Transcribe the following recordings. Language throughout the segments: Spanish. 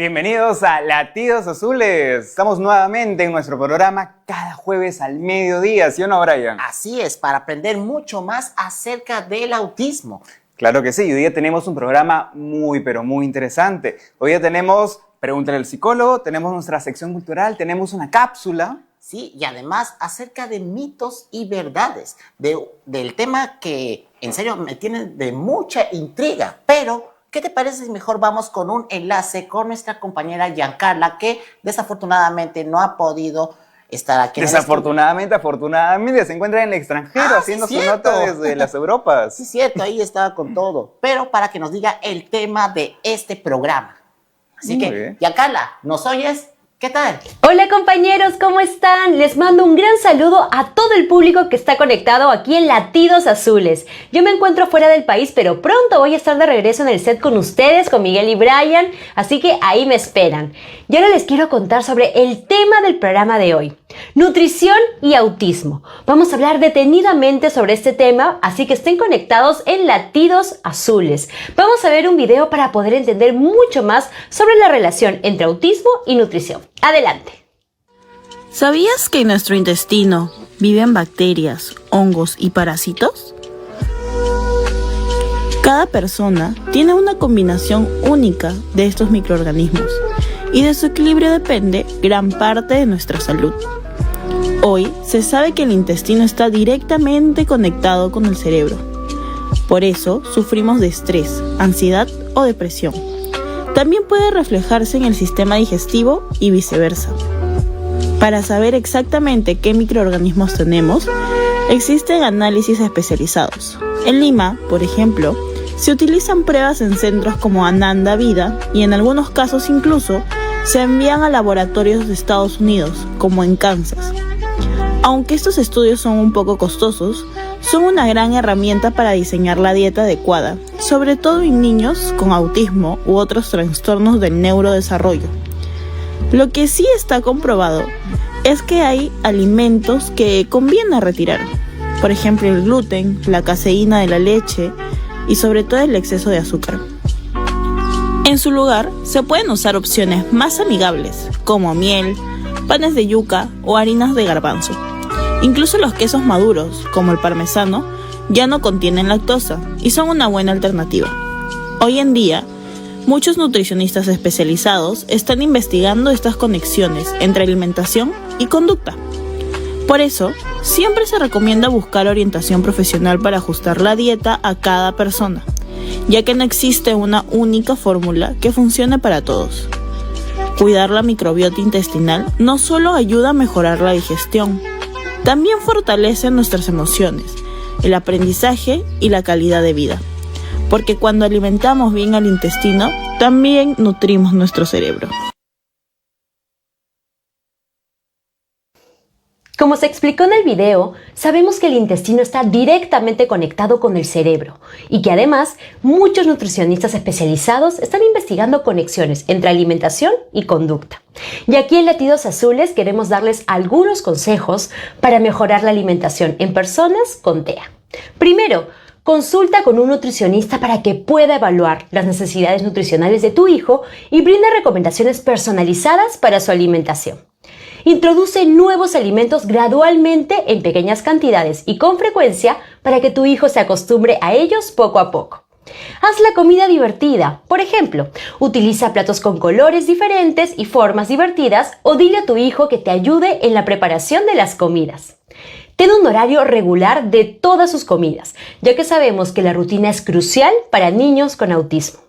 Bienvenidos a Latidos Azules. Estamos nuevamente en nuestro programa cada jueves al mediodía, ¿sí o no, Brian? Así es, para aprender mucho más acerca del autismo. Claro que sí, hoy día tenemos un programa pero muy interesante. Hoy día tenemos Pregúntale al psicólogo, tenemos nuestra sección cultural, tenemos una cápsula. Sí, y además acerca de mitos y verdades, del tema que en serio me tiene de mucha intriga, pero ¿qué te parece si mejor vamos con un enlace con nuestra compañera Giancarla, que desafortunadamente no ha podido estar aquí? Afortunadamente se encuentra en el extranjero haciendo su nota desde las Europas. Sí, cierto, ahí estaba con todo, pero para que nos diga el tema de este programa. Así que, Giancarla, ¿nos oyes? ¿Qué tal? Hola compañeros, ¿cómo están? Les mando un gran saludo a todo el público que está conectado aquí en Latidos Azules. Yo me encuentro fuera del país, pero pronto voy a estar de regreso en el set con ustedes, con Miguel y Brian, así que ahí me esperan. Y ahora les quiero contar sobre el tema del programa de hoy: nutrición y autismo. Vamos a hablar detenidamente sobre este tema, así que estén conectados en Latidos Azules. Vamos a ver un video para poder entender mucho más sobre la relación entre autismo y nutrición. Adelante. ¿Sabías que en nuestro intestino viven bacterias, hongos y parásitos? Cada persona tiene una combinación única de estos microorganismos y de su equilibrio depende gran parte de nuestra salud. Hoy se sabe que el intestino está directamente conectado con el cerebro. Por eso sufrimos de estrés, ansiedad o depresión. También puede reflejarse en el sistema digestivo y viceversa. Para saber exactamente qué microorganismos tenemos, existen análisis especializados. En Lima, por ejemplo, se utilizan pruebas en centros como Ananda Vida y en algunos casos incluso se envían a laboratorios de Estados Unidos, como en Kansas. Aunque estos estudios son un poco costosos, son una gran herramienta para diseñar la dieta adecuada, sobre todo en niños con autismo u otros trastornos del neurodesarrollo. Lo que sí está comprobado es que hay alimentos que conviene retirar, por ejemplo el gluten, la caseína de la leche y sobre todo el exceso de azúcar. En su lugar, se pueden usar opciones más amigables, como miel, panes de yuca o harinas de garbanzo. Incluso los quesos maduros, como el parmesano, ya no contienen lactosa y son una buena alternativa. Hoy en día, muchos nutricionistas especializados están investigando estas conexiones entre alimentación y conducta. Por eso, siempre se recomienda buscar orientación profesional para ajustar la dieta a cada persona, ya que no existe una única fórmula que funcione para todos. Cuidar la microbiota intestinal no solo ayuda a mejorar la digestión, también fortalece nuestras emociones, el aprendizaje y la calidad de vida. Porque cuando alimentamos bien al intestino, también nutrimos nuestro cerebro. Como se explicó en el video, sabemos que el intestino está directamente conectado con el cerebro y que además muchos nutricionistas especializados están investigando conexiones entre alimentación y conducta. Y aquí en Latidos Azules queremos darles algunos consejos para mejorar la alimentación en personas con TEA. Primero, consulta con un nutricionista para que pueda evaluar las necesidades nutricionales de tu hijo y brinde recomendaciones personalizadas para su alimentación. Introduce nuevos alimentos gradualmente en pequeñas cantidades y con frecuencia para que tu hijo se acostumbre a ellos poco a poco. Haz la comida divertida. Por ejemplo, utiliza platos con colores diferentes y formas divertidas o dile a tu hijo que te ayude en la preparación de las comidas. Ten un horario regular de todas sus comidas, ya que sabemos que la rutina es crucial para niños con autismo.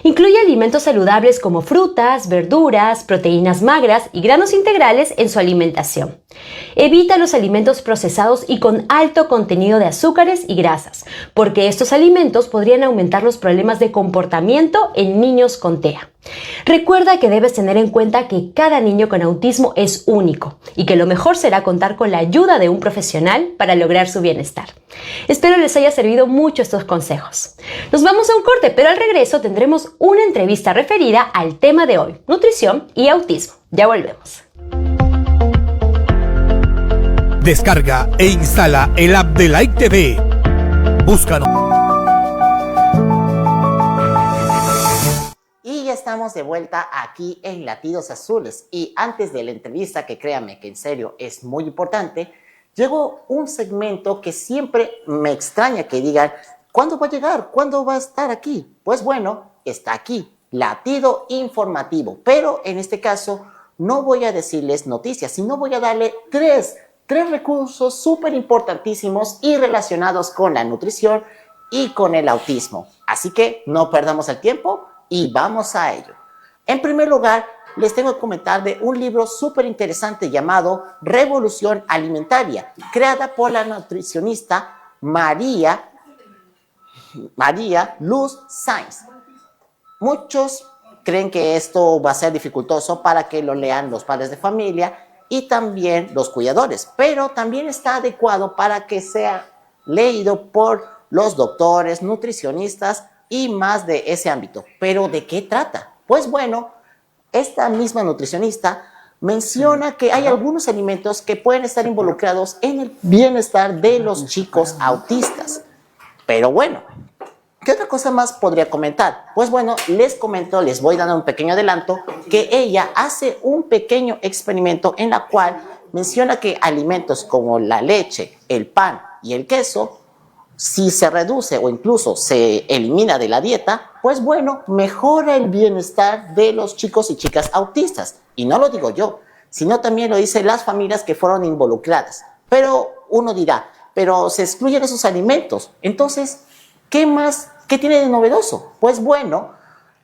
Incluye alimentos saludables como frutas, verduras, proteínas magras y granos integrales en su alimentación. Evita los alimentos procesados y con alto contenido de azúcares y grasas, porque estos alimentos podrían aumentar los problemas de comportamiento en niños con TEA. Recuerda que debes tener en cuenta que cada niño con autismo es único y que lo mejor será contar con la ayuda de un profesional para lograr su bienestar. Espero les haya servido mucho estos consejos. Nos vamos a un corte, pero al regreso tendremos una entrevista referida al tema de hoy, nutrición y autismo. Ya volvemos. Descarga e instala el app de Like TV. Búscanos. estamos de vuelta aquí en Latidos Azules y antes de la entrevista, que créanme que en serio es muy importante, llegó un segmento que siempre me extraña que digan, ¿cuándo va a llegar? ¿Cuándo va a estar aquí? Pues bueno, está aquí, Latido Informativo, pero en este caso no voy a decirles noticias, sino voy a darle tres recursos súper importantísimos y relacionados con la nutrición y con el autismo. Así que no perdamos el tiempo y vamos a ello. En primer lugar, les tengo que comentar de un libro súper interesante llamado Revolución Alimentaria, creada por la nutricionista María Luz Sainz. Muchos creen que esto va a ser dificultoso para que lo lean los padres de familia y también los cuidadores, pero también está adecuado para que sea leído por los doctores, nutricionistas y más de ese ámbito. ¿Pero de qué trata? Pues bueno, esta misma nutricionista menciona que hay algunos alimentos que pueden estar involucrados en el bienestar de los chicos autistas. Pero bueno, ¿qué otra cosa más podría comentar? Pues bueno, les voy dando un pequeño adelanto, que ella hace un pequeño experimento en la cual menciona que alimentos como la leche, el pan y el queso, si se reduce o incluso se elimina de la dieta, pues bueno, mejora el bienestar de los chicos y chicas autistas. Y no lo digo yo, sino también lo dicen las familias que fueron involucradas. Pero uno dirá, pero se excluyen esos alimentos. Entonces, ¿qué más? ¿Qué tiene de novedoso? Pues bueno,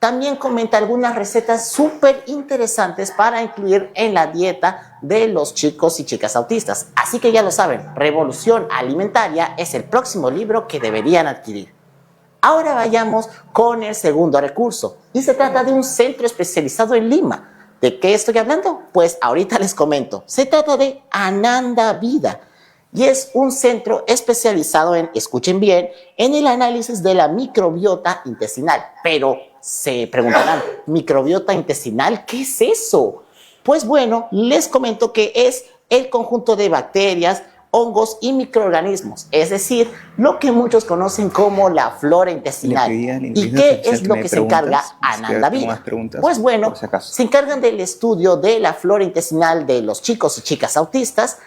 también comenta algunas recetas súper interesantes para incluir en la dieta de los chicos y chicas autistas. Así que ya lo saben, Revolución Alimentaria es el próximo libro que deberían adquirir. Ahora vayamos con el segundo recurso. Y se trata de un centro especializado en Lima. ¿De qué estoy hablando? Pues ahorita les comento. Se trata de Ananda Vida. Y es un centro especializado en, escuchen bien, en el análisis de la microbiota intestinal. Pero se preguntarán, ¿microbiota intestinal? ¿Qué es eso? Pues bueno, les comento que es el conjunto de bacterias, hongos y microorganismos, es decir, lo que muchos conocen como la flora intestinal. ¿Y qué es lo que se encarga Ananda Vida? Pues bueno, se encargan del estudio de la flora intestinal de los chicos y chicas autistas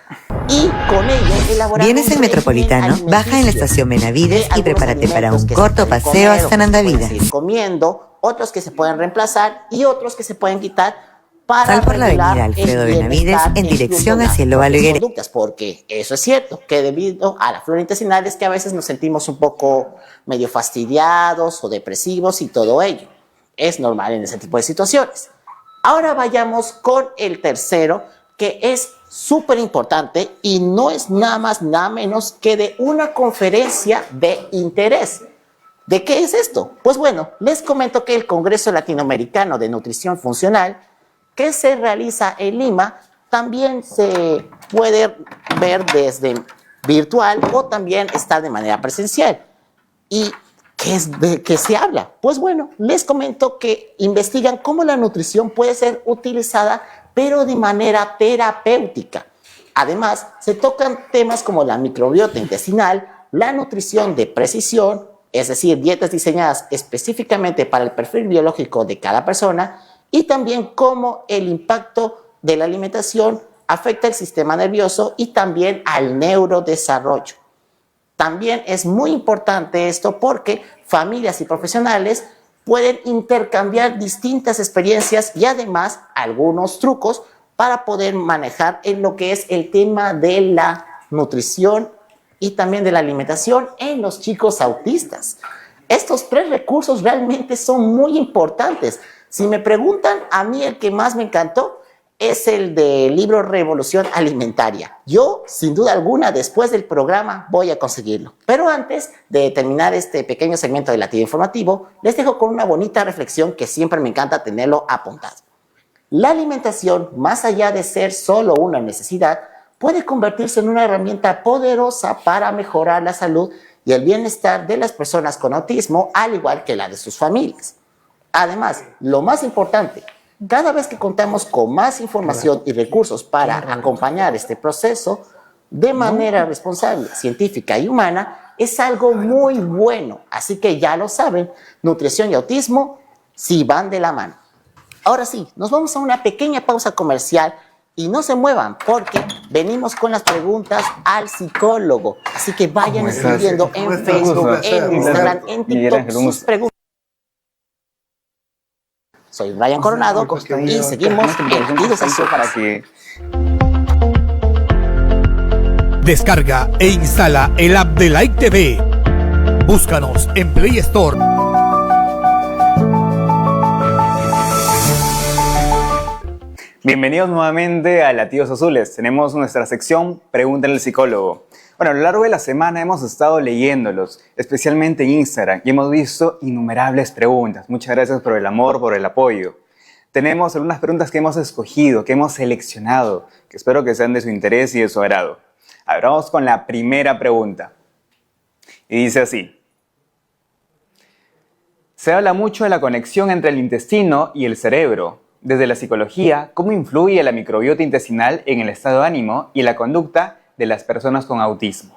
y con ello elaborar. ¿Vienes en Metropolitano? Baja en la estación Benavides y prepárate para un corto paseo hasta Ananda Vida. Comiendo, otros que se pueden reemplazar y otros que se pueden quitar. Sal por la avenida Alfredo Benavides en dirección hacia el Óvalo Higuera. Porque eso es cierto, que debido a la flora intestinal es que a veces nos sentimos un poco medio fastidiados o depresivos y todo ello. Es normal en ese tipo de situaciones. Ahora vayamos con el tercero, que es súper importante y no es nada más nada menos que de una conferencia de interés. ¿De qué es esto? Pues bueno, les comento que el Congreso Latinoamericano de Nutrición Funcional, que se realiza en Lima, también se puede ver desde virtual o también está de manera presencial. ¿Y de qué se habla? Pues bueno, les comento que investigan cómo la nutrición puede ser utilizada, pero de manera terapéutica. Además, se tocan temas como la microbiota intestinal, la nutrición de precisión, es decir, dietas diseñadas específicamente para el perfil biológico de cada persona, y también cómo el impacto de la alimentación afecta el sistema nervioso y también al neurodesarrollo. También es muy importante esto porque familias y profesionales pueden intercambiar distintas experiencias y además algunos trucos para poder manejar en lo que es el tema de la nutrición y también de la alimentación en los chicos autistas. Estos tres recursos realmente son muy importantes. Si me preguntan, a mí el que más me encantó es el del libro Revolución Alimentaria. Yo, sin duda alguna, después del programa voy a conseguirlo. Pero antes de terminar este pequeño segmento de Latido Informativo, les dejo con una bonita reflexión que siempre me encanta tenerlo apuntado. La alimentación, más allá de ser solo una necesidad, puede convertirse en una herramienta poderosa para mejorar la salud y el bienestar de las personas con autismo, al igual que la de sus familias. Además, lo más importante, cada vez que contamos con más información y recursos para acompañar este proceso de manera responsable, científica y humana, es algo muy bueno. Así que ya lo saben, nutrición y autismo sí van de la mano. Ahora sí, nos vamos a una pequeña pausa comercial y no se muevan porque venimos con las preguntas al psicólogo. Así que vayan escribiendo en Facebook, en Instagram, en TikTok sus preguntas. Soy Brian Coronado y seguimos metidos a para que Descarga e instala el app de Like TV. Búscanos en Play Store. Bienvenidos nuevamente a Latidos Azules. Tenemos nuestra sección Pregúntale al psicólogo. Bueno, a lo largo de la semana hemos estado leyéndolos, especialmente en Instagram, y hemos visto innumerables preguntas. Muchas gracias por el amor, por el apoyo. Tenemos algunas preguntas que hemos escogido, que hemos seleccionado, que espero que sean de su interés y de su agrado. A ver, vamos con la primera pregunta. Y dice así. Se habla mucho de la conexión entre el intestino y el cerebro. Desde la psicología, ¿cómo influye la microbiota intestinal en el estado de ánimo y la conducta de las personas con autismo?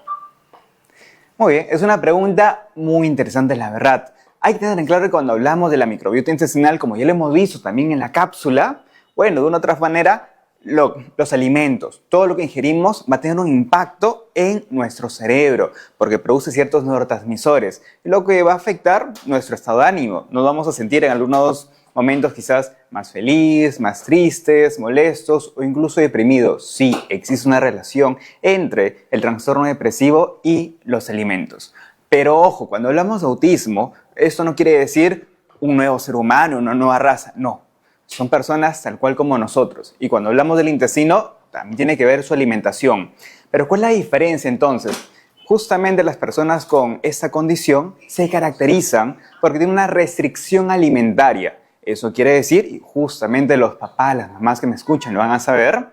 Muy bien, es una pregunta muy interesante, la verdad. Hay que tener en claro que cuando hablamos de la microbiota intestinal, como ya lo hemos visto también en la cápsula, bueno, de una u otra manera, los alimentos, todo lo que ingerimos va a tener un impacto en nuestro cerebro porque produce ciertos neurotransmisores, lo que va a afectar nuestro estado de ánimo. Nos vamos a sentir en algunos momentos quizás más feliz, más tristes, molestos o incluso deprimidos. Sí, existe una relación entre el trastorno depresivo y los alimentos. Pero ojo, cuando hablamos de autismo, esto no quiere decir un nuevo ser humano, una nueva raza, no. Son personas tal cual como nosotros. Y cuando hablamos del intestino, también tiene que ver su alimentación. Pero ¿cuál es la diferencia entonces? Justamente las personas con esta condición se caracterizan porque tienen una restricción alimentaria. Eso quiere decir, y justamente los papás, las mamás que me escuchan lo van a saber,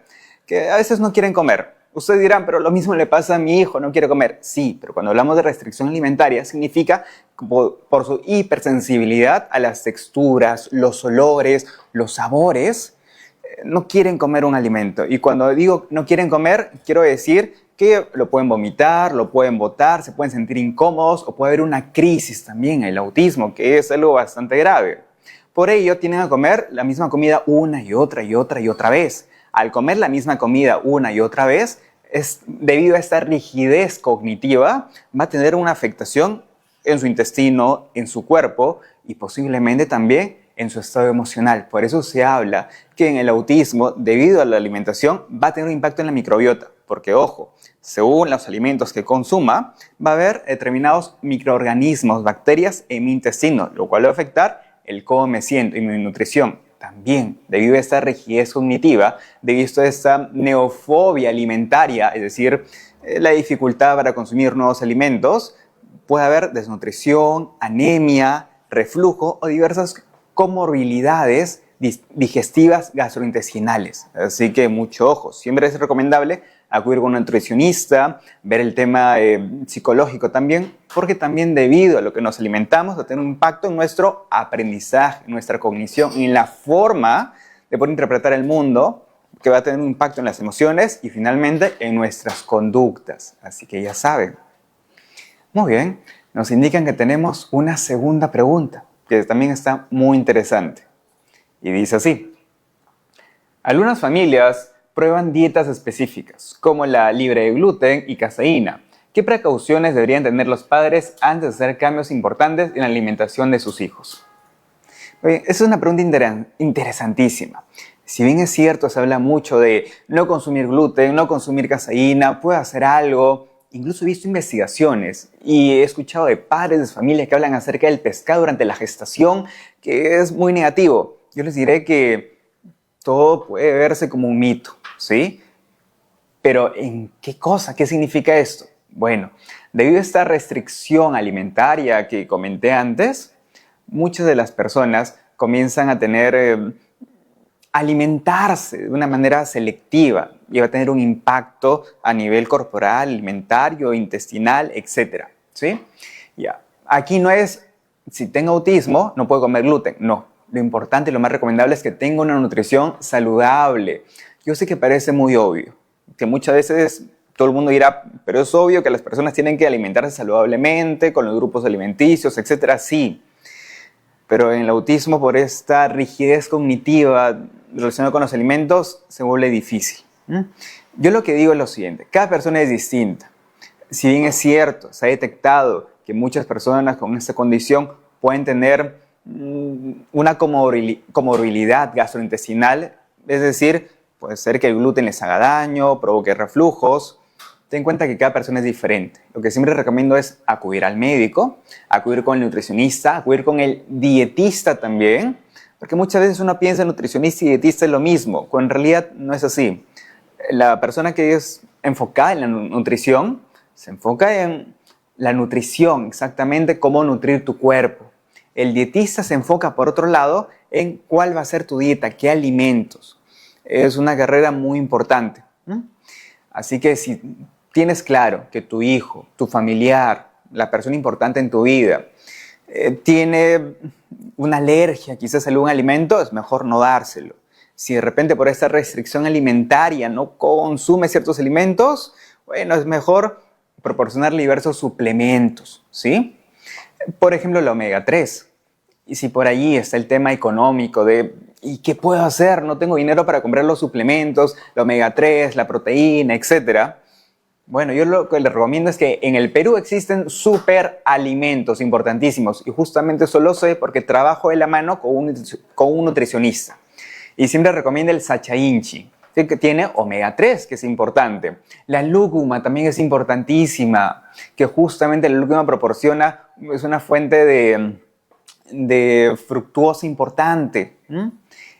que a veces no quieren comer. Ustedes dirán, pero lo mismo le pasa a mi hijo, no quiere comer. Sí, pero cuando hablamos de restricción alimentaria significa por su hipersensibilidad a las texturas, los olores, los sabores, no quieren comer un alimento. Y cuando digo no quieren comer, quiero decir que lo pueden vomitar, lo pueden botar, se pueden sentir incómodos o puede haber una crisis también, el autismo, que es algo bastante grave. Por ello, tienen que comer la misma comida una y otra y otra y otra vez. Al comer la misma comida una y otra vez, debido a esta rigidez cognitiva, va a tener una afectación en su intestino, en su cuerpo y posiblemente también en su estado emocional. Por eso se habla que en el autismo, debido a la alimentación, va a tener un impacto en la microbiota. Porque, ojo, según los alimentos que consuma, va a haber determinados microorganismos, bacterias en mi intestino, lo cual va a afectar el cómo me siento y mi nutrición. También, debido a esta rigidez cognitiva, debido a esta neofobia alimentaria, es decir, la dificultad para consumir nuevos alimentos, puede haber desnutrición, anemia, reflujo o diversas comorbilidades digestivas gastrointestinales. Así que mucho ojo, siempre es recomendable acudir con un nutricionista, ver el tema psicológico también, porque también debido a lo que nos alimentamos va a tener un impacto en nuestro aprendizaje, en nuestra cognición, en la forma de poder interpretar el mundo, que va a tener un impacto en las emociones y finalmente en nuestras conductas. Así que ya saben. Muy bien, nos indican que tenemos una segunda pregunta, que también está muy interesante. Y dice así. Algunas familias prueban dietas específicas, como la libre de gluten y caseína. ¿Qué precauciones deberían tener los padres antes de hacer cambios importantes en la alimentación de sus hijos? Bien, esa es una pregunta interesantísima. Si bien es cierto, se habla mucho de no consumir gluten, no consumir caseína, puede hacer algo. Incluso he visto investigaciones y he escuchado de padres de familia que hablan acerca del pescado durante la gestación, que es muy negativo. Yo les diré que todo puede verse como un mito, ¿sí? Pero ¿en qué cosa? ¿Qué significa esto? Bueno, debido a esta restricción alimentaria que comenté antes, muchas de las personas comienzan a alimentarse de una manera selectiva y va a tener un impacto a nivel corporal, alimentario, intestinal, etc. ¿Sí? Ya. Aquí no es, si tengo autismo, no puedo comer gluten. No. Lo importante y lo más recomendable es que tenga una nutrición saludable. Yo sé que parece muy obvio, que muchas veces todo el mundo dirá, pero es obvio que las personas tienen que alimentarse saludablemente, con los grupos alimenticios, etc. Sí, pero en el autismo, por esta rigidez cognitiva relacionada con los alimentos, se vuelve difícil. Yo lo que digo es lo siguiente: cada persona es distinta. Si bien es cierto, se ha detectado que muchas personas con esta condición pueden tener una comorbilidad gastrointestinal, es decir, puede ser que el gluten les haga daño, provoque reflujos. Ten en cuenta que cada persona es diferente. Lo que siempre recomiendo es acudir al médico, acudir con el nutricionista, acudir con el dietista también, porque muchas veces uno piensa nutricionista y dietista es lo mismo, cuando en realidad no es así. La persona que es enfocada en la nutrición se enfoca en la nutrición, exactamente cómo nutrir tu cuerpo. El dietista se enfoca, por otro lado, en cuál va a ser tu dieta, qué alimentos. Es una carrera muy importante. Así que si tienes claro que tu hijo, tu familiar, la persona importante en tu vida, tiene una alergia quizás a algún alimento, es mejor no dárselo. Si de repente por esta restricción alimentaria no consume ciertos alimentos, bueno, es mejor proporcionarle diversos suplementos, ¿sí? Por ejemplo, el omega 3. Y si por allí está el tema económico de ¿y qué puedo hacer? No tengo dinero para comprar los suplementos, el omega 3, la proteína, etc. Bueno, yo lo que les recomiendo es que en el Perú existen superalimentos importantísimos. Y justamente eso lo sé porque trabajo de la mano con un nutricionista. Y siempre recomiendo el Sacha Inchi, que tiene omega 3, que es importante. La lúcuma también es importantísima, que justamente la lúcuma proporciona, es una fuente de fructuosa importante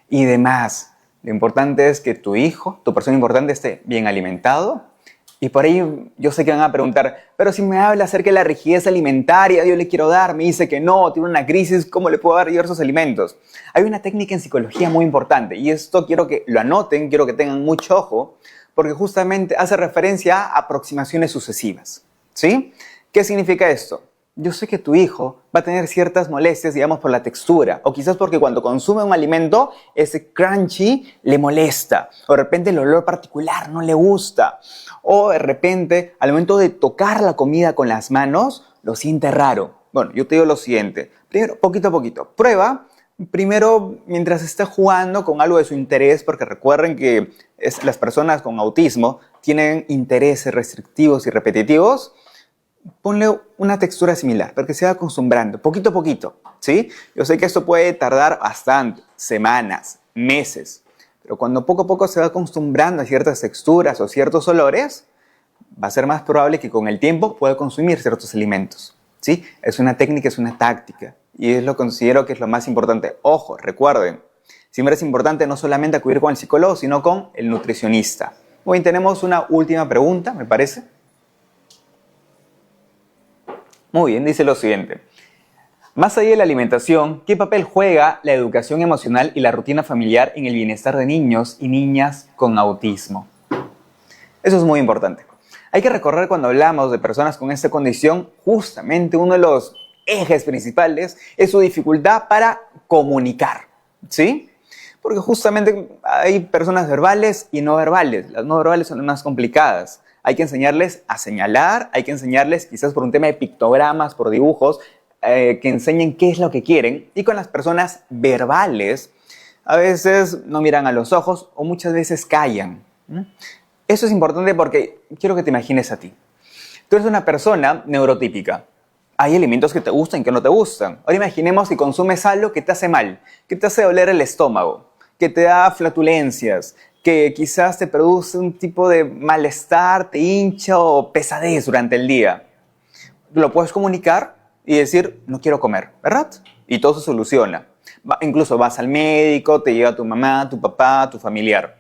y demás. Lo importante es que tu hijo, tu persona importante, esté bien alimentado. Y por ahí yo sé que van a preguntar, pero si me habla acerca de la rigidez alimentaria, yo le quiero dar, me dice que no, tiene una crisis, ¿cómo le puedo dar diversos alimentos? Hay una técnica en psicología muy importante y esto quiero que lo anoten, quiero que tengan mucho ojo, porque justamente hace referencia a aproximaciones sucesivas, ¿sí? ¿Qué significa esto? Yo sé que tu hijo va a tener ciertas molestias, digamos, por la textura, o quizás porque cuando consume un alimento, ese crunchy le molesta, o de repente el olor particular no le gusta, o de repente al momento de tocar la comida con las manos, lo siente raro. Bueno, yo te digo lo siguiente, primero, poquito a poquito, prueba, primero mientras esté jugando con algo de su interés, porque recuerden que las personas con autismo tienen intereses restrictivos y repetitivos. Ponle una textura similar, para que se vaya acostumbrando, poquito a poquito, ¿sí? Yo sé que esto puede tardar bastante, semanas, meses, pero cuando poco a poco se va acostumbrando a ciertas texturas o ciertos olores, va a ser más probable que con el tiempo pueda consumir ciertos alimentos, ¿sí? Es una técnica, es una táctica, y es lo que considero que es lo más importante. Ojo, recuerden, siempre es importante no solamente acudir con el psicólogo, sino con el nutricionista. Hoy tenemos una última pregunta, me parece. Muy bien, dice lo siguiente. Más allá de la alimentación, ¿qué papel juega la educación emocional y la rutina familiar en el bienestar de niños y niñas con autismo? Eso es muy importante. Hay que recordar cuando hablamos de personas con esta condición, justamente uno de los ejes principales es su dificultad para comunicar, ¿sí? Porque justamente hay personas verbales y no verbales. Las no verbales son las más complicadas. Hay que enseñarles a señalar, hay que enseñarles quizás por un tema de pictogramas, por dibujos, que enseñen qué es lo que quieren. Y con las personas verbales, a veces no miran a los ojos o muchas veces callan. Eso es importante porque quiero que te imagines a ti. Tú eres una persona neurotípica. Hay alimentos que te gustan y que no te gustan. Ahora imaginemos que consumes algo que te hace mal, que te hace doler el estómago, que te da flatulencias, que quizás te produce un tipo de malestar, te hincha o pesadez durante el día. Lo puedes comunicar y decir, no quiero comer, ¿verdad? Y todo se soluciona. Incluso vas al médico, te lleva tu mamá, tu papá, tu familiar.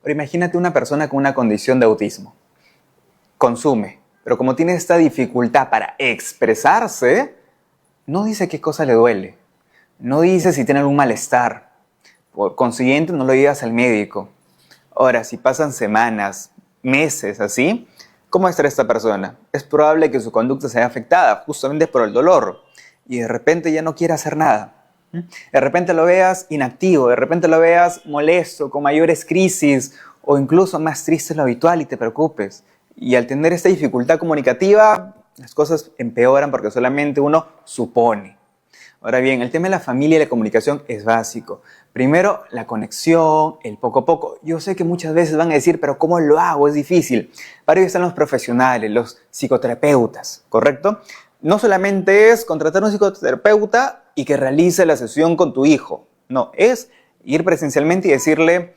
Pero imagínate una persona con una condición de autismo. Consume, pero como tiene esta dificultad para expresarse, no dice qué cosa le duele. No dice si tiene algún malestar. Por consiguiente, no lo llevas al médico. Ahora, si pasan semanas, meses así, ¿cómo estará esta persona? Es probable que su conducta sea afectada justamente por el dolor y de repente ya no quiere hacer nada. De repente lo veas inactivo, de repente lo veas molesto, con mayores crisis o incluso más triste de lo habitual y te preocupes. Y al tener esta dificultad comunicativa, las cosas empeoran porque solamente uno supone. Ahora bien, el tema de la familia y la comunicación es básico. Primero, la conexión, el poco a poco. Yo sé que muchas veces van a decir, pero ¿cómo lo hago? Es difícil. Para ello están los profesionales, los psicoterapeutas, ¿correcto? No solamente es contratar a un psicoterapeuta y que realice la sesión con tu hijo. No, es ir presencialmente y decirle,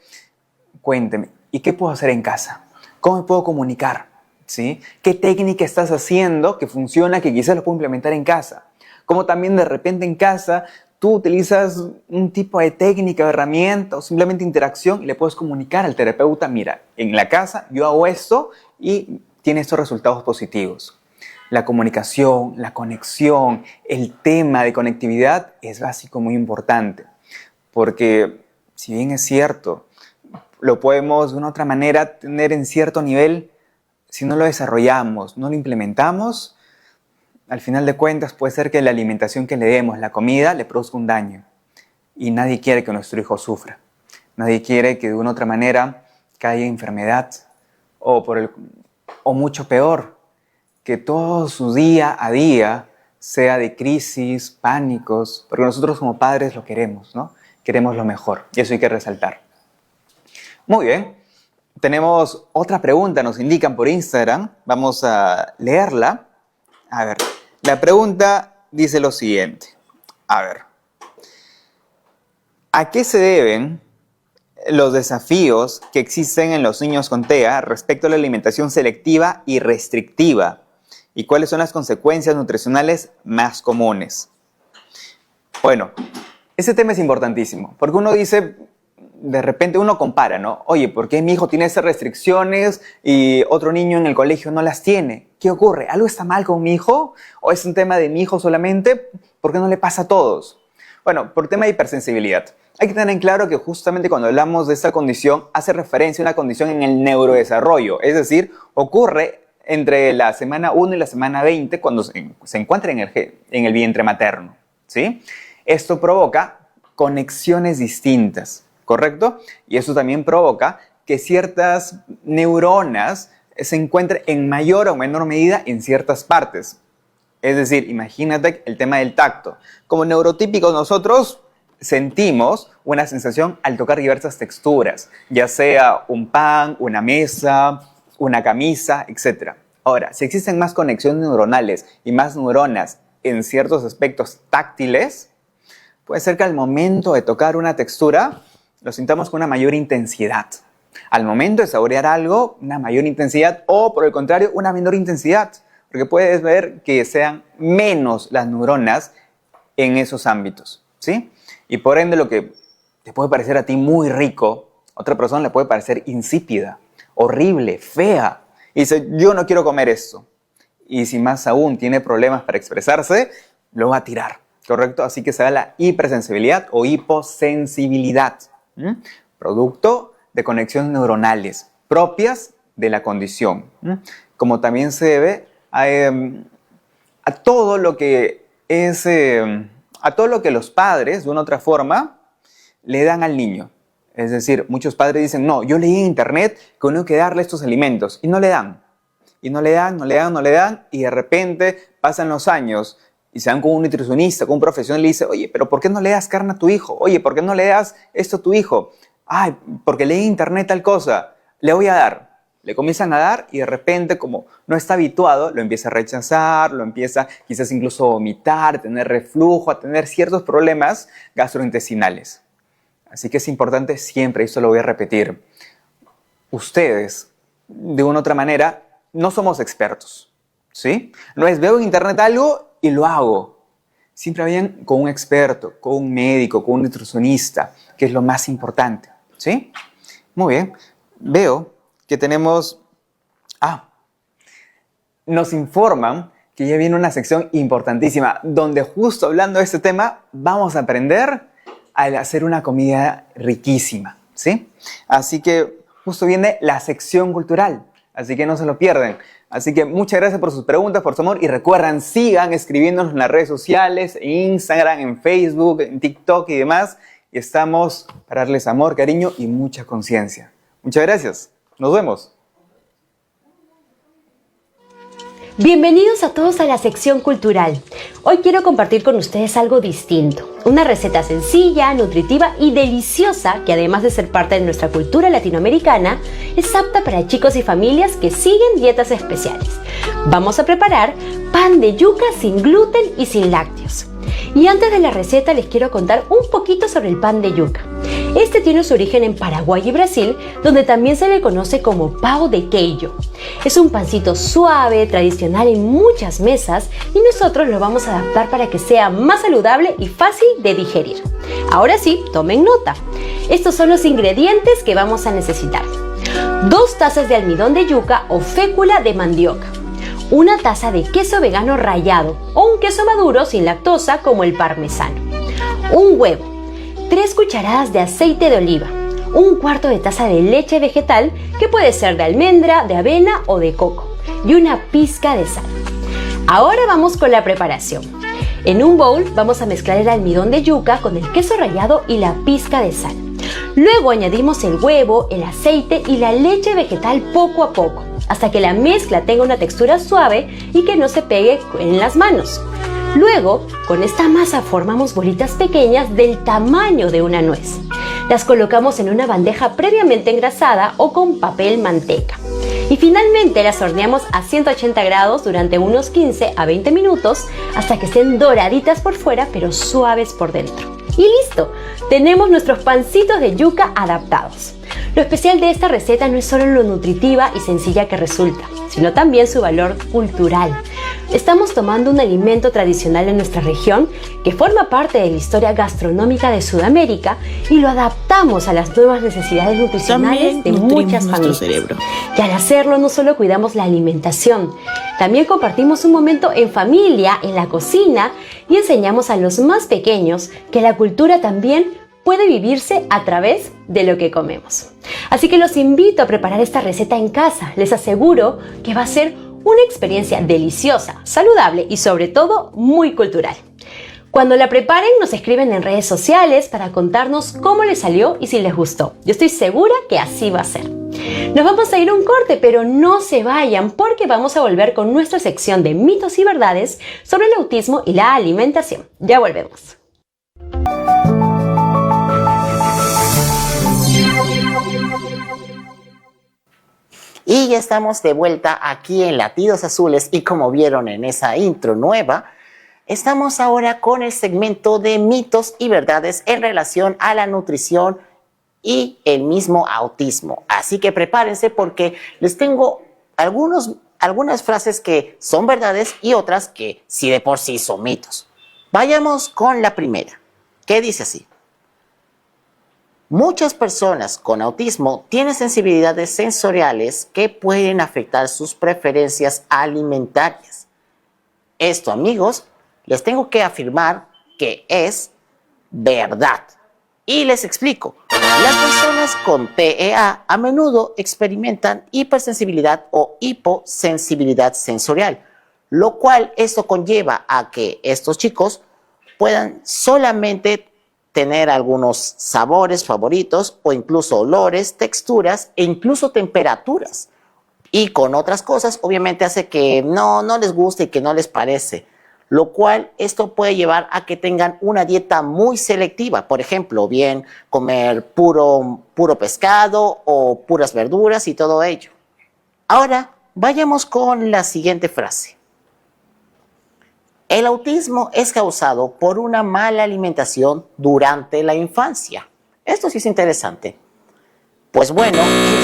cuénteme, ¿y qué puedo hacer en casa? ¿Cómo me puedo comunicar? ¿Sí? ¿Qué técnica estás haciendo que funciona, que quizás lo puedo implementar en casa? Como también de repente en casa tú utilizas un tipo de técnica o herramienta o simplemente interacción y le puedes comunicar al terapeuta, mira, en la casa yo hago esto y tiene estos resultados positivos. La comunicación, la conexión, el tema de conectividad es básico, muy importante. Porque si bien es cierto, lo podemos de una u otra manera tener en cierto nivel, si no lo desarrollamos, no lo implementamos, al final de cuentas puede ser que la alimentación que le demos, la comida, le produzca un daño. Y nadie quiere que nuestro hijo sufra. Nadie quiere que de una u otra manera caiga enfermedad o mucho peor, que todo su día a día sea de crisis, pánicos, porque nosotros como padres lo queremos, ¿no? Queremos lo mejor y eso hay que resaltar. Muy bien, tenemos otra pregunta, nos indican por Instagram, vamos a leerla. A ver, la pregunta dice lo siguiente. A ver, ¿a qué se deben los desafíos que existen en los niños con TEA respecto a la alimentación selectiva y restrictiva? ¿Y cuáles son las consecuencias nutricionales más comunes? Bueno, ese tema es importantísimo, porque uno dice, de repente uno compara, ¿no? Oye, ¿por qué mi hijo tiene esas restricciones y otro niño en el colegio no las tiene? ¿Qué ocurre? ¿Algo está mal con mi hijo? ¿O es un tema de mi hijo solamente? ¿Por qué no le pasa a todos? Bueno, por tema de hipersensibilidad. Hay que tener en claro que justamente cuando hablamos de esta condición, hace referencia a una condición en el neurodesarrollo, es decir, ocurre entre la semana 1 y la semana 20 cuando se encuentra en el vientre materno, ¿sí? Esto provoca conexiones distintas, ¿correcto? Y eso también provoca que ciertas neuronas se encuentren en mayor o menor medida en ciertas partes. Es decir, imagínate el tema del tacto. Como neurotípicos nosotros sentimos una sensación al tocar diversas texturas, ya sea un pan, una mesa, una camisa, etc. Ahora, si existen más conexiones neuronales y más neuronas en ciertos aspectos táctiles, puede ser que al momento de tocar una textura lo sintamos con una mayor intensidad. Al momento de saborear algo, una mayor intensidad o, por el contrario, una menor intensidad. Porque puedes ver que sean menos las neuronas en esos ámbitos, ¿sí? Y por ende, lo que te puede parecer a ti muy rico, a otra persona le puede parecer insípida, horrible, fea. Y dice, yo no quiero comer esto. Y si más aún tiene problemas para expresarse, lo va a tirar, ¿correcto? Así que se da la hipersensibilidad o hiposensibilidad, producto de conexiones neuronales propias de la condición, como también se debe a todo lo que es, a todo lo que los padres, de una u otra forma, le dan al niño. Es decir, muchos padres dicen, no, yo leí en internet que uno hay que darle estos alimentos, y no le dan. Y no le dan, y de repente pasan los años y se van con un nutricionista, con un profesional y le dice, oye, pero ¿por qué no le das carne a tu hijo? Oye, ¿por qué no le das esto a tu hijo? Ay, porque leí en internet tal cosa, le voy a dar. Le comienzan a dar y de repente, como no está habituado, lo empieza a rechazar, lo empieza quizás incluso a vomitar, a tener reflujo, a tener ciertos problemas gastrointestinales. Así que es importante siempre, y esto lo voy a repetir, ustedes, de una u otra manera, no somos expertos, ¿sí? No es veo en internet algo y lo hago. Siempre vayan con un experto, con un médico, con un nutricionista, que es lo más importante, ¿sí? Muy bien. Veo que tenemos... nos informan que ya viene una sección importantísima, donde justo hablando de este tema, vamos a aprender a hacer una comida riquísima, ¿sí? Así que justo viene la sección cultural, así que no se lo pierden. Así que muchas gracias por sus preguntas, por su amor, y recuerden, sigan escribiéndonos en las redes sociales, en Instagram, en Facebook, en TikTok y demás, y estamos para darles amor, cariño y mucha conciencia. Muchas gracias. Nos vemos. Bienvenidos a todos a la sección cultural. Hoy quiero compartir con ustedes algo distinto. Una receta sencilla, nutritiva y deliciosa que además de ser parte de nuestra cultura latinoamericana, es apta para chicos y familias que siguen dietas especiales. Vamos a preparar pan de yuca sin gluten y sin lácteos. Y antes de la receta les quiero contar un poquito sobre el pan de yuca. Este tiene su origen en Paraguay y Brasil, donde también se le conoce como pão de queijo. Es un pancito suave, tradicional en muchas mesas y nosotros lo vamos a adaptar para que sea más saludable y fácil de digerir. Ahora sí, tomen nota. Estos son los ingredientes que vamos a necesitar. 2 tazas de almidón de yuca o fécula de mandioca. 1 taza de queso vegano rallado o un queso maduro sin lactosa como el parmesano. 1 huevo. 3 cucharadas de aceite de oliva, 1/4 de taza de leche vegetal, que puede ser de almendra, de avena o de coco, y una pizca de sal. Ahora vamos con la preparación. En un bowl vamos a mezclar el almidón de yuca con el queso rallado y la pizca de sal. Luego añadimos el huevo, el aceite y la leche vegetal poco a poco, hasta que la mezcla tenga una textura suave y que no se pegue en las manos. Luego, con esta masa formamos bolitas pequeñas del tamaño de una nuez. Las colocamos en una bandeja previamente engrasada o con papel manteca. Y finalmente las horneamos a 180 grados durante unos 15 a 20 minutos hasta que estén doraditas por fuera pero suaves por dentro. Y listo, tenemos nuestros pancitos de yuca adaptados. Lo especial de esta receta no es solo lo nutritiva y sencilla que resulta, sino también su valor cultural. Estamos tomando un alimento tradicional en nuestra región que forma parte de la historia gastronómica de Sudamérica y lo adaptamos a las nuevas necesidades nutricionales de muchas familias. Cerebro. Y al hacerlo no solo cuidamos la alimentación, también compartimos un momento en familia, en la cocina y enseñamos a los más pequeños que la cultura también puede vivirse a través de lo que comemos. Así que los invito a preparar esta receta en casa. Les aseguro que va a ser una experiencia deliciosa, saludable y sobre todo muy cultural. Cuando la preparen nos escriben en redes sociales para contarnos cómo les salió y si les gustó. Yo estoy segura que así va a ser. Nos vamos a ir a un corte, pero no se vayan porque vamos a volver con nuestra sección de mitos y verdades sobre el autismo y la alimentación. Ya volvemos. Y ya estamos de vuelta aquí en Latidos Azules y como vieron en esa intro nueva, estamos ahora con el segmento de mitos y verdades en relación a la nutrición y el mismo autismo. Así que prepárense porque les tengo algunas frases que son verdades y otras que sí de por sí son mitos. Vayamos con la primera, que dice así. Muchas personas con autismo tienen sensibilidades sensoriales que pueden afectar sus preferencias alimentarias. Esto, amigos, les tengo que afirmar que es verdad. Y les explico. Las personas con TEA a menudo experimentan hipersensibilidad o hiposensibilidad sensorial, lo cual esto conlleva a que estos chicos puedan solamente tener algunos sabores favoritos o incluso olores, texturas e incluso temperaturas. Y con otras cosas, obviamente hace que no les guste y que no les parece. Lo cual esto puede llevar a que tengan una dieta muy selectiva. Por ejemplo, bien comer puro pescado o puras verduras y todo ello. Ahora, vayamos con la siguiente frase. El autismo es causado por una mala alimentación durante la infancia. Esto sí es interesante. Pues bueno,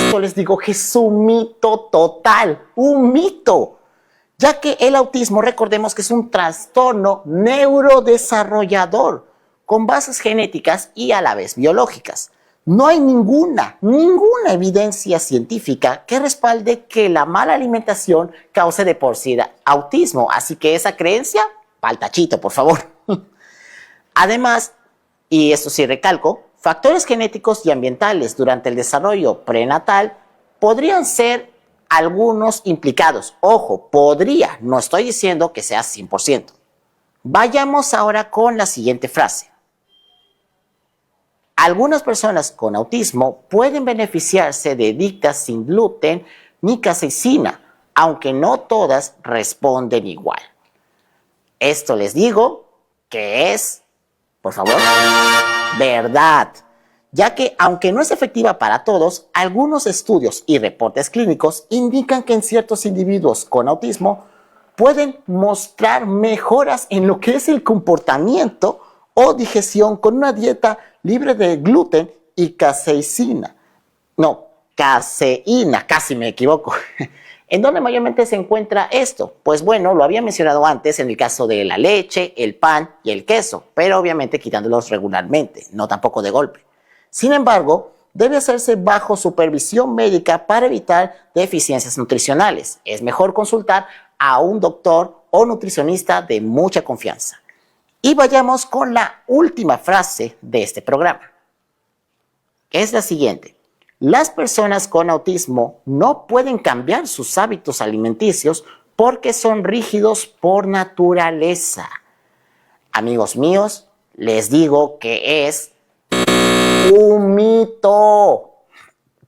esto les digo que es un mito total, un mito. Ya que el autismo, recordemos que es un trastorno neurodesarrollador con bases genéticas y a la vez biológicas. No hay ninguna evidencia científica que respalde que la mala alimentación cause de por sí autismo. Así que esa creencia, pa'l tachito, por favor. Además, y esto sí recalco, factores genéticos y ambientales durante el desarrollo prenatal podrían ser algunos implicados. Ojo, podría, no estoy diciendo que sea 100%. Vayamos ahora con la siguiente frase. Algunas personas con autismo pueden beneficiarse de dietas sin gluten ni caseína, aunque no todas responden igual. Esto les digo que es, por favor, verdad, ya que aunque no es efectiva para todos, algunos estudios y reportes clínicos indican que en ciertos individuos con autismo pueden mostrar mejoras en lo que es el comportamiento o digestión con una dieta libre de gluten y caseína. No, caseína, casi me equivoco. ¿En dónde mayormente se encuentra esto? Pues bueno, lo había mencionado antes en el caso de la leche, el pan y el queso, pero obviamente quitándolos regularmente, no tampoco de golpe. Sin embargo, debe hacerse bajo supervisión médica para evitar deficiencias nutricionales. Es mejor consultar a un doctor o nutricionista de mucha confianza. Y vayamos con la última frase de este programa, que es la siguiente. Las personas con autismo no pueden cambiar sus hábitos alimenticios porque son rígidos por naturaleza. Amigos míos, les digo que es un mito,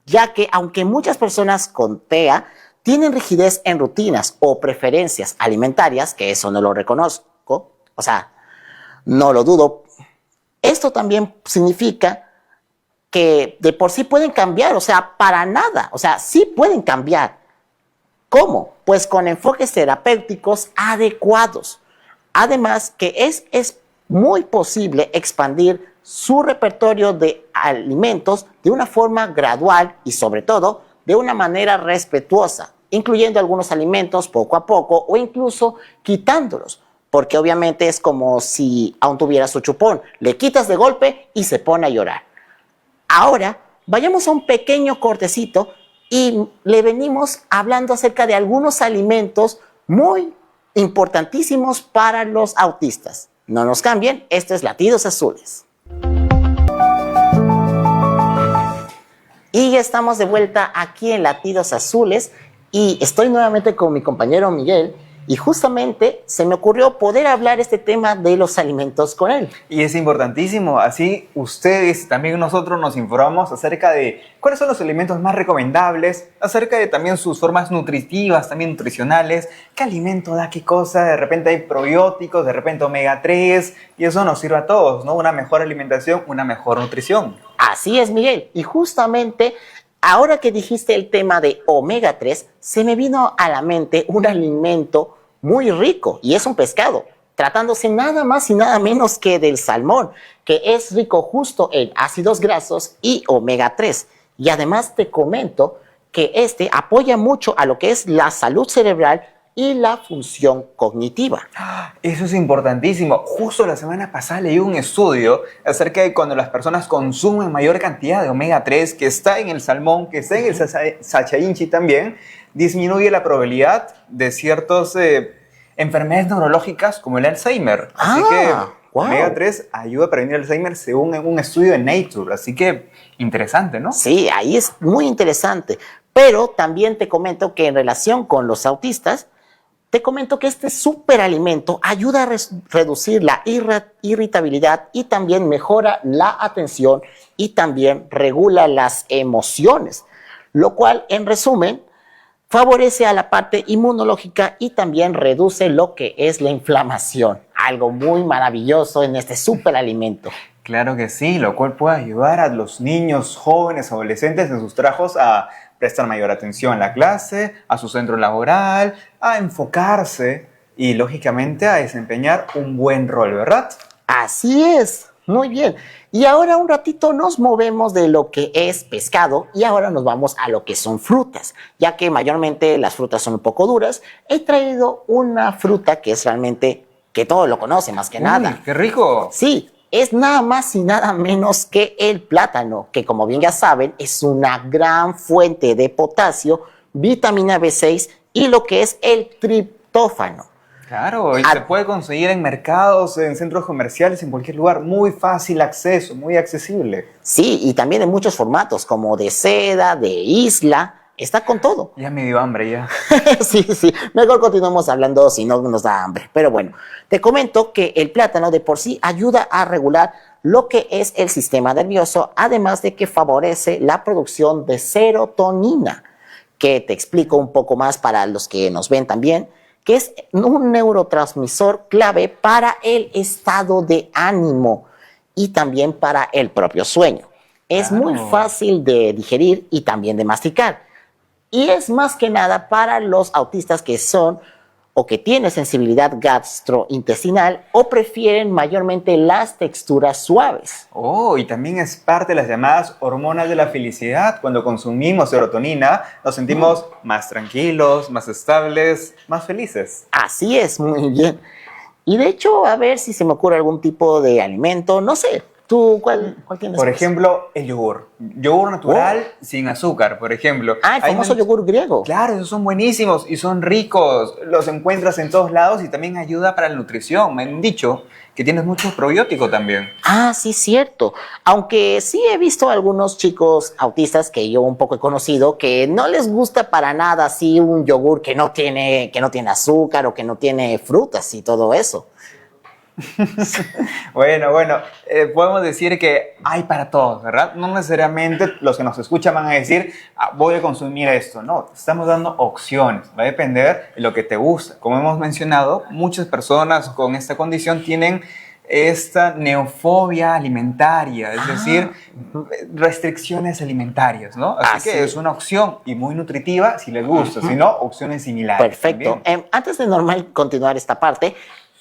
ya que aunque muchas personas con TEA tienen rigidez en rutinas o preferencias alimentarias, que eso no lo reconozco, o sea, no lo dudo, esto también significa que de por sí pueden cambiar, o sea, para nada, o sea, sí pueden cambiar. ¿Cómo? Pues con enfoques terapéuticos adecuados. Además que es muy posible expandir su repertorio de alimentos de una forma gradual y sobre todo de una manera respetuosa, incluyendo algunos alimentos poco a poco o incluso quitándolos, porque obviamente es como si aún tuviera su chupón, le quitas de golpe y se pone a llorar. Ahora, vayamos a un pequeño cortecito y le venimos hablando acerca de algunos alimentos muy importantísimos para los autistas. No nos cambien, esto es Latidos Azules. Y ya estamos de vuelta aquí en Latidos Azules y estoy nuevamente con mi compañero Miguel. Y justamente se me ocurrió poder hablar este tema de los alimentos con él. Y es importantísimo, así ustedes y también nosotros nos informamos acerca de cuáles son los alimentos más recomendables, acerca de también sus formas nutritivas, también nutricionales, qué alimento da qué cosa, de repente hay probióticos, de repente omega 3, y eso nos sirve a todos, ¿no? Una mejor alimentación, una mejor nutrición. Así es, Miguel, y justamente ahora que dijiste el tema de omega 3, se me vino a la mente un alimento muy rico y es un pescado, tratándose nada más y nada menos que del salmón, que es rico justo en ácidos grasos y omega 3. Y además te comento que este apoya mucho a lo que es la salud cerebral y la función cognitiva. Eso es importantísimo. Justo la semana pasada leí un estudio acerca de cuando las personas consumen mayor cantidad de omega 3 que está en el salmón, que está en el sacha inchi también, disminuye la probabilidad de ciertas enfermedades neurológicas como el Alzheimer. Así que wow. omega 3 ayuda a prevenir el Alzheimer según un estudio de Nature. Así que interesante, ¿no? Sí, ahí es muy interesante. Pero también te comento que en relación con los autistas, te comento que este superalimento ayuda a reducir la irritabilidad y también mejora la atención y también regula las emociones, lo cual, en resumen, favorece a la parte inmunológica y también reduce lo que es la inflamación. Algo muy maravilloso en este superalimento. Claro que sí, lo cual puede ayudar a los niños, jóvenes, adolescentes en sus trabajos a prestar mayor atención a la clase, a su centro laboral, a enfocarse y, lógicamente, a desempeñar un buen rol, ¿verdad? Así es, muy bien. Y ahora un ratito nos movemos de lo que es pescado y ahora nos vamos a lo que son frutas, ya que mayormente las frutas son un poco duras. He traído una fruta que es realmente, que todos lo conocen más que nada. ¡Uy, qué rico! Sí, es nada más y nada menos que el plátano, que como bien ya saben, es una gran fuente de potasio, vitamina B6 y lo que es el triptófano. Claro, y se puede conseguir en mercados, en centros comerciales, en cualquier lugar. Muy fácil acceso, muy accesible. Sí, y también en muchos formatos, como de seda, de isla, está con todo. Ya me dio hambre ya. Sí, mejor continuamos hablando si no nos da hambre. Pero bueno, te comento que el plátano de por sí ayuda a regular lo que es el sistema nervioso, además de que favorece la producción de serotonina, que te explico un poco más para los que nos ven también, que es un neurotransmisor clave para el estado de ánimo y también para el propio sueño. Es muy fácil de digerir y también de masticar. Y es más que nada para los autistas que son o que tienen sensibilidad gastrointestinal o prefieren mayormente las texturas suaves. Oh, y también es parte de las llamadas hormonas de la felicidad. Cuando consumimos serotonina, nos sentimos más tranquilos, más estables, más felices. Así es, muy bien. Y de hecho, a ver si se me ocurre algún tipo de alimento, no sé. ¿Tú cuál tienes? Por ejemplo, el yogur. Yogur natural sin azúcar, por ejemplo. Ah, el famoso yogur griego. Claro, esos son buenísimos y son ricos. Los encuentras en todos lados y también ayuda para la nutrición. Me han dicho que tienes mucho probiótico también. Ah, sí, cierto. Aunque sí he visto algunos chicos autistas que yo un poco he conocido que no les gusta para nada así un yogur que no tiene azúcar o que no tiene frutas y todo eso. Bueno, podemos decir que hay para todos, ¿verdad? No necesariamente los que nos escuchan van a decir, voy a consumir esto. No, estamos dando opciones. Va a depender de lo que te gusta. Como hemos mencionado, muchas personas con esta condición tienen esta neofobia alimentaria, es decir, restricciones alimentarias, ¿no? Así que es una opción y muy nutritiva si les gusta, si no, opciones similares. Perfecto. Antes de continuar esta parte,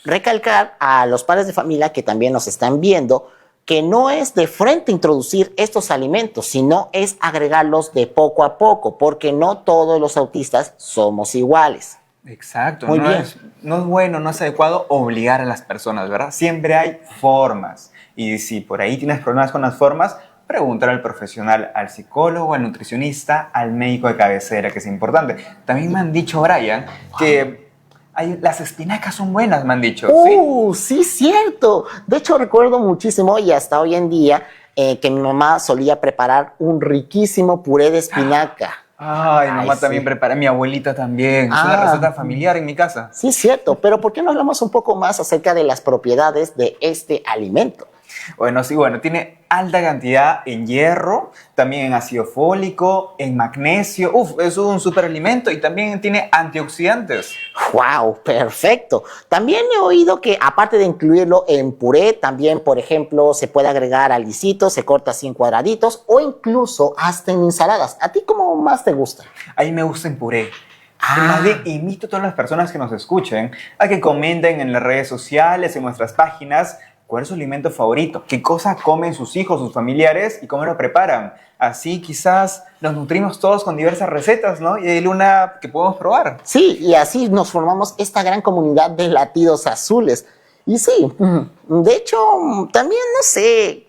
recalcar a los padres de familia que también nos están viendo que no es de frente introducir estos alimentos, sino es agregarlos de poco a poco, porque no todos los autistas somos iguales. Exacto, Muy bien. No es bueno, no es adecuado obligar a las personas, ¿verdad? Siempre hay formas. Y si por ahí tienes problemas con las formas, preguntar al profesional, al psicólogo, al nutricionista, al médico de cabecera, que es importante. También me han dicho, Brian, que las espinacas son buenas, me han dicho. Sí, cierto. De hecho, recuerdo muchísimo y hasta hoy en día que mi mamá solía preparar un riquísimo puré de espinaca. Ay, mamá también prepara, mi abuelita también. Es una receta familiar en mi casa. Sí, cierto. Pero ¿por qué no hablamos un poco más acerca de las propiedades de este alimento? Bueno, sí, tiene alta cantidad en hierro, también en ácido fólico, en magnesio. Es un superalimento y también tiene antioxidantes. ¡Wow! Perfecto. También he oído que aparte de incluirlo en puré, también, por ejemplo, se puede agregar al guisito, se corta así en cuadraditos o incluso hasta en ensaladas. ¿A ti cómo más te gusta? A mí me gusta en puré. Más bien, invito a todas las personas que nos escuchen a que comenten en las redes sociales, en nuestras páginas, cuál es su alimento favorito, qué cosa comen sus hijos, sus familiares y cómo lo preparan. Así quizás nos nutrimos todos con diversas recetas, ¿no? Y hay una que podemos probar. Sí, y así nos formamos esta gran comunidad de latidos azules. Y sí, de hecho, también, no sé,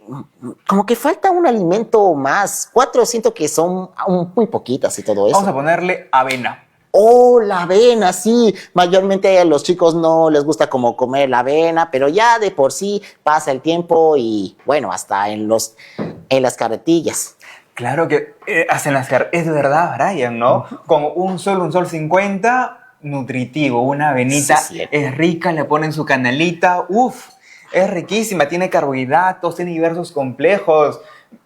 como que falta un alimento más. 4 siento que son muy poquitas y todo eso. Vamos a ponerle avena. Oh, la avena, sí. Mayormente a los chicos no les gusta como comer la avena, pero ya de por sí pasa el tiempo y bueno, hasta en las carretillas. Claro que hacen es de verdad, Brian, ¿no? Con un sol 50, nutritivo, una avenita, Sí. es rica, le ponen su canelita, es riquísima, tiene carbohidratos, tiene diversos complejos,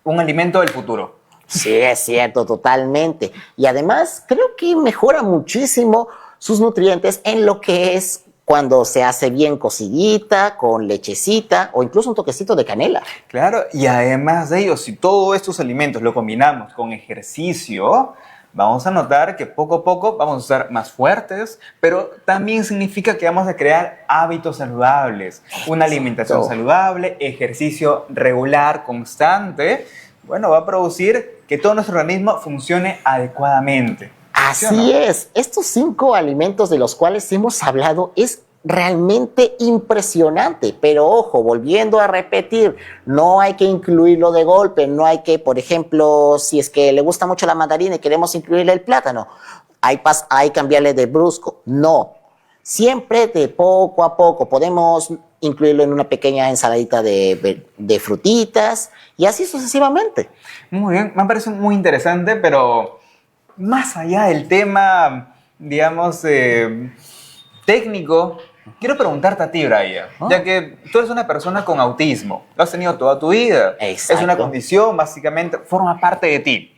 un alimento del futuro. Sí, es cierto, totalmente. Y además creo que mejora muchísimo sus nutrientes en lo que es cuando se hace bien cocidita, con lechecita o incluso un toquecito de canela. Claro, y además de ello, si todos estos alimentos lo combinamos con ejercicio, vamos a notar que poco a poco vamos a estar más fuertes, pero también significa que vamos a crear hábitos saludables, una alimentación saludable, ejercicio regular, constante. Bueno, va a producir que todo nuestro organismo funcione adecuadamente. Así es. Estos 5 alimentos de los cuales hemos hablado es realmente impresionante. Pero ojo, volviendo a repetir, no hay que incluirlo de golpe. No hay que, por ejemplo, si es que le gusta mucho la mandarina y queremos incluirle el plátano, hay cambiarle de brusco. No. Siempre de poco a poco. Podemos incluirlo en una pequeña ensaladita de frutitas y así sucesivamente. Muy bien, me parece muy interesante, pero más allá del tema, digamos, técnico, quiero preguntarte a ti, Brian, ya que tú eres una persona con autismo, lo has tenido toda tu vida. Exacto. Es una condición, básicamente, forma parte de ti.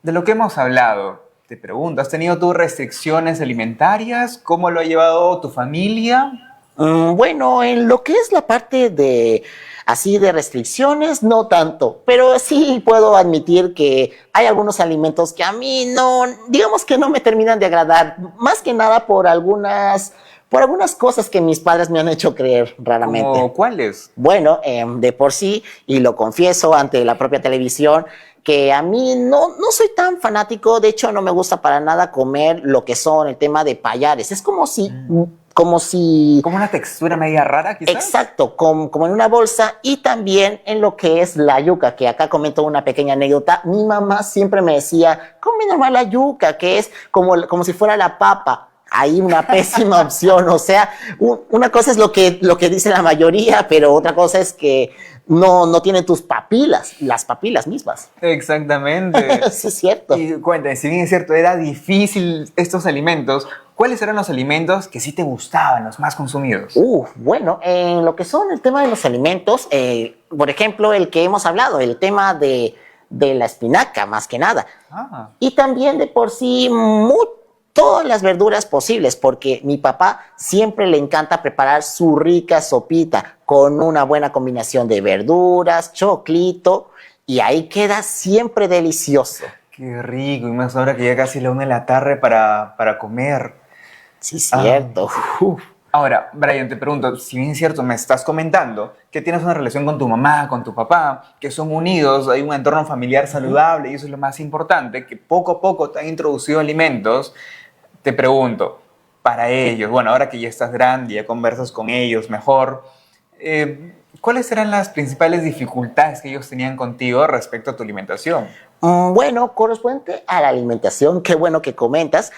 De lo que hemos hablado, te pregunto, ¿has tenido tus restricciones alimentarias? ¿Cómo lo ha llevado tu familia? Bueno, en lo que es la parte de así de restricciones, no tanto, pero sí puedo admitir que hay algunos alimentos que a mí no, digamos que no me terminan de agradar, más que nada por algunas cosas que mis padres me han hecho creer raramente. ¿Cómo cuáles? Bueno, de por sí, y lo confieso ante la propia televisión, que a mí no soy tan fanático, de hecho no me gusta para nada comer lo que son el tema de pallares. Es como si... Como una textura media rara, quizás. Exacto, como en una bolsa, y también en lo que es la yuca, que acá comento una pequeña anécdota. Mi mamá siempre me decía, come normal la yuca, que es como si fuera la papa. Hay una pésima opción, o sea, una cosa es lo que dice la mayoría, pero otra cosa es que no tienen tus papilas, las papilas mismas. Exactamente. Sí, es cierto. Y cuéntame, si bien es cierto, era difícil estos alimentos, ¿cuáles eran los alimentos que sí te gustaban, los más consumidos? Bueno, en lo que son el tema de los alimentos, por ejemplo, el que hemos hablado, el tema de la espinaca, más que nada. Y también de por sí todas las verduras posibles, porque mi papá siempre le encanta preparar su rica sopita con una buena combinación de verduras, choclito, y ahí queda siempre delicioso. Qué rico, y más ahora que ya casi la 1 de la tarde para comer. Sí, cierto. Ahora, Brian, te pregunto, si bien es cierto, me estás comentando que tienes una relación con tu mamá, con tu papá, que son unidos, hay un entorno familiar saludable, y eso es lo más importante, que poco a poco te han introducido alimentos. Te pregunto, para ellos, bueno, ahora que ya estás grande, ya conversas con ellos mejor, ¿cuáles eran las principales dificultades que ellos tenían contigo respecto a tu alimentación? Bueno, correspondiente a la alimentación, qué bueno que comentas.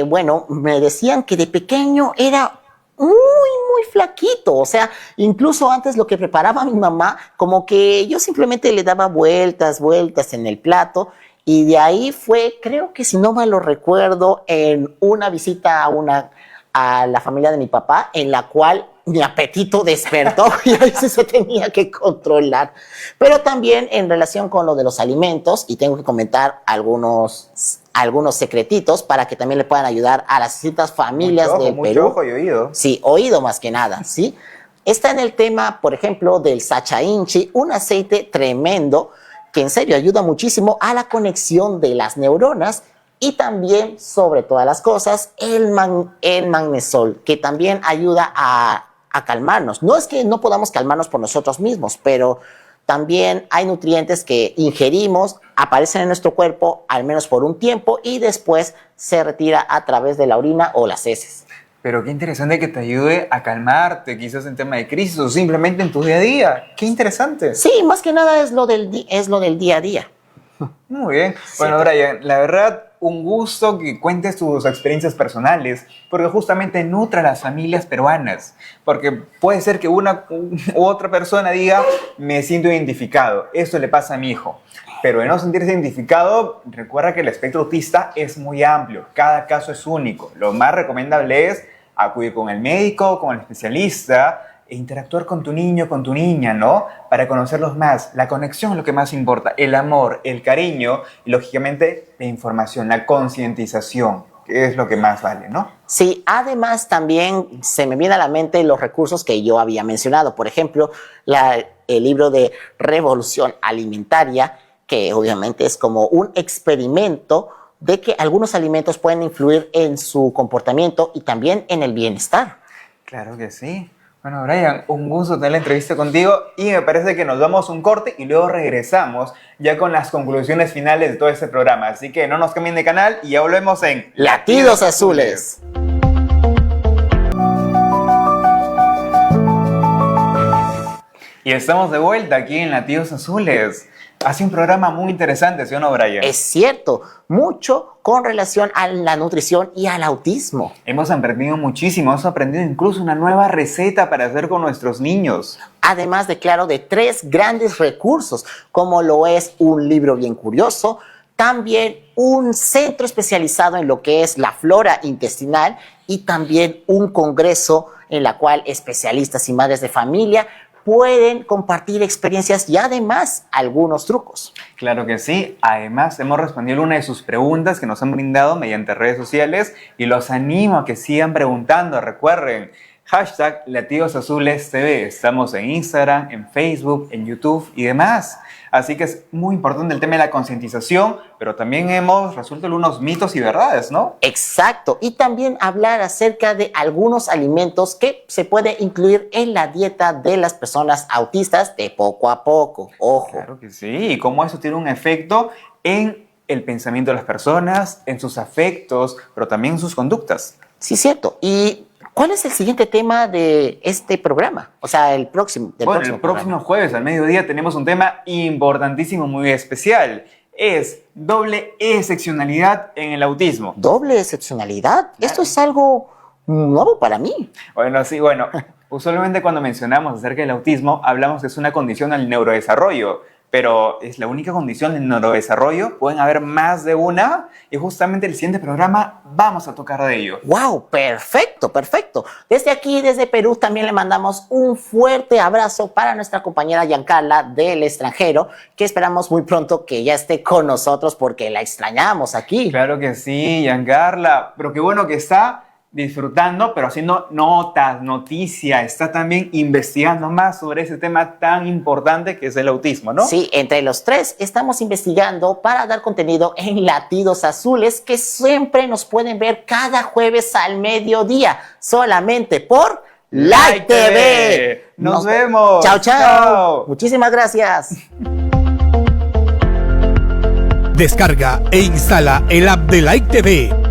Bueno, me decían que de pequeño era muy flaquito, o sea, incluso antes lo que preparaba mi mamá, como que yo simplemente le daba vueltas en el plato. Y de ahí fue, creo que si no mal lo recuerdo, en una visita a la familia de mi papá, en la cual mi apetito despertó y ahí sí se tenía que controlar. Pero también en relación con lo de los alimentos, y tengo que comentar algunos secretitos para que también le puedan ayudar a las distintas familias del Perú. Mucho ojo y oído. Sí, oído más que nada, ¿sí? Está en el tema, por ejemplo, del sacha inchi, un aceite tremendo que en serio ayuda muchísimo a la conexión de las neuronas, y también, sobre todas las cosas, el magnesol, que también ayuda a calmarnos. No es que no podamos calmarnos por nosotros mismos, pero también hay nutrientes que ingerimos, aparecen en nuestro cuerpo al menos por un tiempo y después se retira a través de la orina o las heces. Pero qué interesante que te ayude a calmarte, quizás en tema de crisis o simplemente en tu día a día. Qué interesante. Sí, más que nada es lo del día a día. Muy bien. Bueno, Brian, la verdad, un gusto que cuentes tus experiencias personales, porque justamente nutre a las familias peruanas. Porque puede ser que una u otra persona diga, me siento identificado, esto le pasa a mi hijo. Pero de no sentirse identificado, recuerda que el espectro autista es muy amplio, cada caso es único. Lo más recomendable es acudir con el médico, con el especialista, e interactuar con tu niño, con tu niña, ¿no? Para conocerlos más. La conexión es lo que más importa, el amor, el cariño y, lógicamente, la información, la concientización, que es lo que más vale, ¿no? Sí, además también se me viene a la mente los recursos que yo había mencionado. Por ejemplo, el libro de Revolución Alimentaria, que obviamente es como un experimento de que algunos alimentos pueden influir en su comportamiento y también en el bienestar. Claro que sí. Bueno, Brian, un gusto tener la entrevista contigo y me parece que nos damos un corte y luego regresamos ya con las conclusiones finales de todo este programa. Así que no nos cambien de canal y ya volvemos en Latidos Azules. Y estamos de vuelta aquí en Latidos Azules. Hace un programa muy interesante, ¿sí o no, Brian? Es cierto, mucho con relación a la nutrición y al autismo. Hemos aprendido muchísimo, hemos aprendido incluso una nueva receta para hacer con nuestros niños. Además de, claro, de 3 grandes recursos, como lo es un libro bien curioso, también un centro especializado en lo que es la flora intestinal y también un congreso en la cual especialistas y madres de familia pueden compartir experiencias y además algunos trucos. Claro que sí. Además, hemos respondido una de sus preguntas que nos han brindado mediante redes sociales y los animo a que sigan preguntando. Recuerden, hashtag Latidos Azules TV. Estamos en Instagram, en Facebook, en YouTube y demás. Así que es muy importante el tema de la concientización, pero también hemos resuelto algunos mitos y verdades, ¿no? Exacto. Y también hablar acerca de algunos alimentos que se puede incluir en la dieta de las personas autistas de poco a poco. Ojo. Claro que sí. Y cómo eso tiene un efecto en el pensamiento de las personas, en sus afectos, pero también en sus conductas. Sí, cierto. ¿Y cuál es el siguiente tema de este programa? O sea, el próximo. El próximo jueves al mediodía tenemos un tema importantísimo, muy especial. Es doble excepcionalidad en el autismo. ¿Doble excepcionalidad? Esto es algo nuevo para mí. Bueno, sí, usualmente cuando mencionamos acerca del autismo, hablamos que es una condición del neurodesarrollo, pero ¿es la única condición del neurodesarrollo? Pueden haber más de una y justamente el siguiente programa vamos a tocar de ello. ¡Wow! Perfecto, perfecto. Desde aquí, desde Perú, también le mandamos un fuerte abrazo para nuestra compañera Giancarla del extranjero, que esperamos muy pronto que ya esté con nosotros porque la extrañamos aquí. Claro que sí, Giancarla, pero qué bueno que está disfrutando, pero haciendo notas, noticias, está también investigando más sobre ese tema tan importante que es el autismo, ¿no? Sí, entre los tres estamos investigando para dar contenido en Latidos Azules, que siempre nos pueden ver cada jueves al mediodía, solamente por Like TV. Nos vemos. Chao, chao. Muchísimas gracias. Descarga e instala el app de Like TV